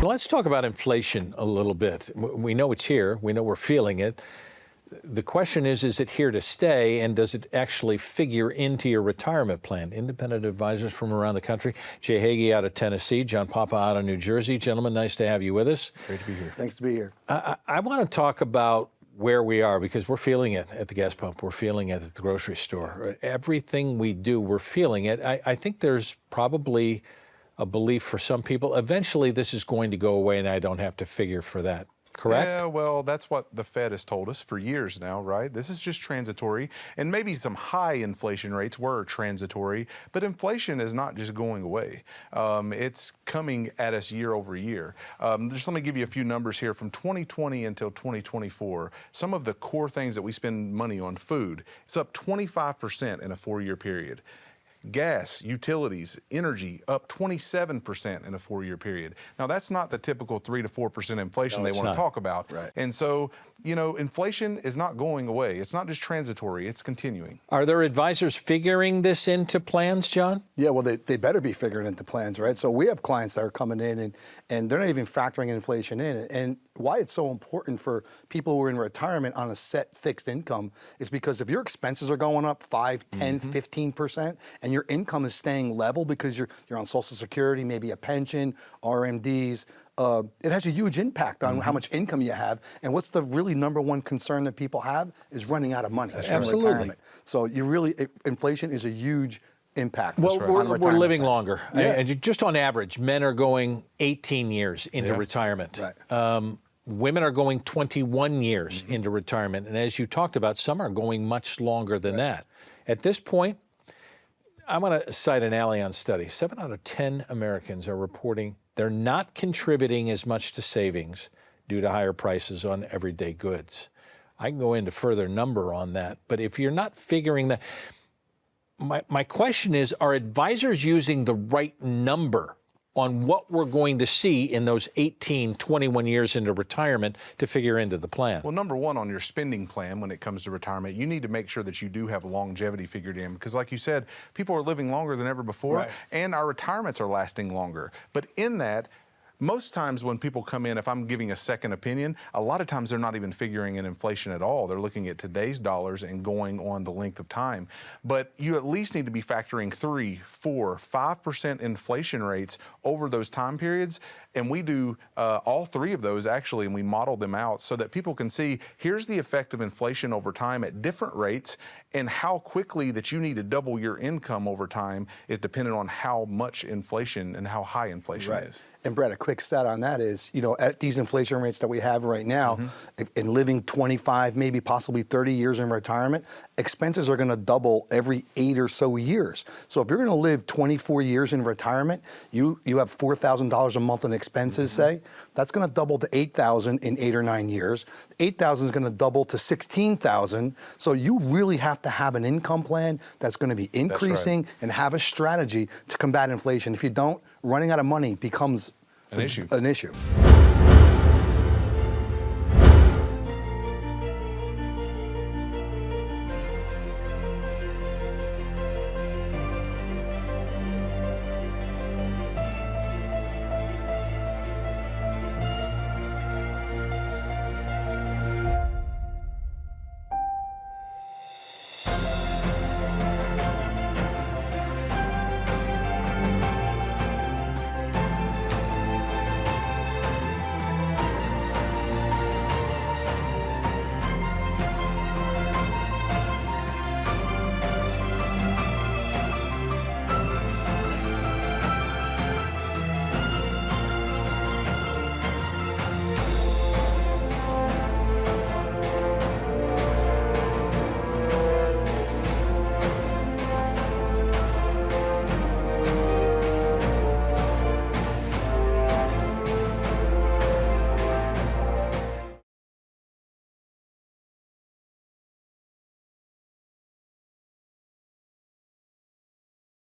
Let's talk about inflation a little bit. We know it's here. We know we're feeling it. The question is it here to stay, and does it actually figure into your retirement plan? Independent advisors from around the country. Jay Hagee out of Tennessee, John Papa out of New Jersey. Gentlemen, nice to have you with us. Great to be here. Thanks to be here. I want to talk about where we are, because we're feeling it at the gas pump. We're feeling it at the grocery store. Everything we do, we're feeling it. I think there's probably a belief for some people, eventually this is going to go away and I don't have to figure for that. Correct? Yeah, well, that's what the Fed has told us for years now, right? This is just transitory, and maybe some high inflation rates were transitory, but inflation is not just going away. It's coming at us year over year. Just let me give you a few numbers here from 2020 until 2024. Some of the core things that we spend money on, food, it's up 25% in a 4-year period. Gas, utilities, energy up 27% in a 4-year period. Now, that's not the typical 3 to 4% inflation they want to talk about. Right. And so, you know, inflation is not going away. It's not just transitory, it's continuing. Are there advisors figuring this into plans, John? Yeah, well, they better be figuring into plans, right? So we have clients that are coming in and they're not even factoring inflation in. And why it's so important for people who are in retirement on a set fixed income is because if your expenses are going up 5, 10, 15%, and your income is staying level because you're on Social Security, maybe a pension, RMDs, it has a huge impact on how much income you have. And what's the really number one concern that people have is running out of money. Absolutely. Retirement. So inflation is a huge impact. Well, we're living longer. Yeah. And just on average, men are going 18 years into retirement. Right. Women are going 21 years into retirement. And as you talked about, some are going much longer than that. At this point, I want to cite an Allianz study. 7 out of 10 Americans are reporting they're not contributing as much to savings due to higher prices on everyday goods. I can go into further number on that, but if you're not figuring that, my question is, are advisors using the right number on what we're going to see in those 18, 21 years into retirement to figure into the plan? Well, number one, on your spending plan when it comes to retirement, you need to make sure that you do have longevity figured in. Because like you said, people are living longer than ever before, right, and our retirements are lasting longer. But in that, most times when people come in, if I'm giving a second opinion, a lot of times they're not even figuring in inflation at all. They're looking at today's dollars and going on the length of time. But you at least need to be factoring 3, 4, 5% inflation rates over those time periods. And we do all 3 of those actually, and we model them out so that people can see here's the effect of inflation over time at different rates, and how quickly that you need to double your income over time is dependent on how much inflation and how high inflation is. And Brett, a quick stat on that is, you know, at these inflation rates that we have right now, in living 25, maybe possibly 30 years in retirement, expenses are going to double every 8 or so years. So if you're going to live 24 years in retirement, you have $4,000 a month in expenses, say, that's going to double to $8,000 in 8 or 9 years. $8,000 is going to double to $16,000. So you really have to have an income plan that's going to be increasing and have a strategy to combat inflation. If you don't, running out of money becomes an issue.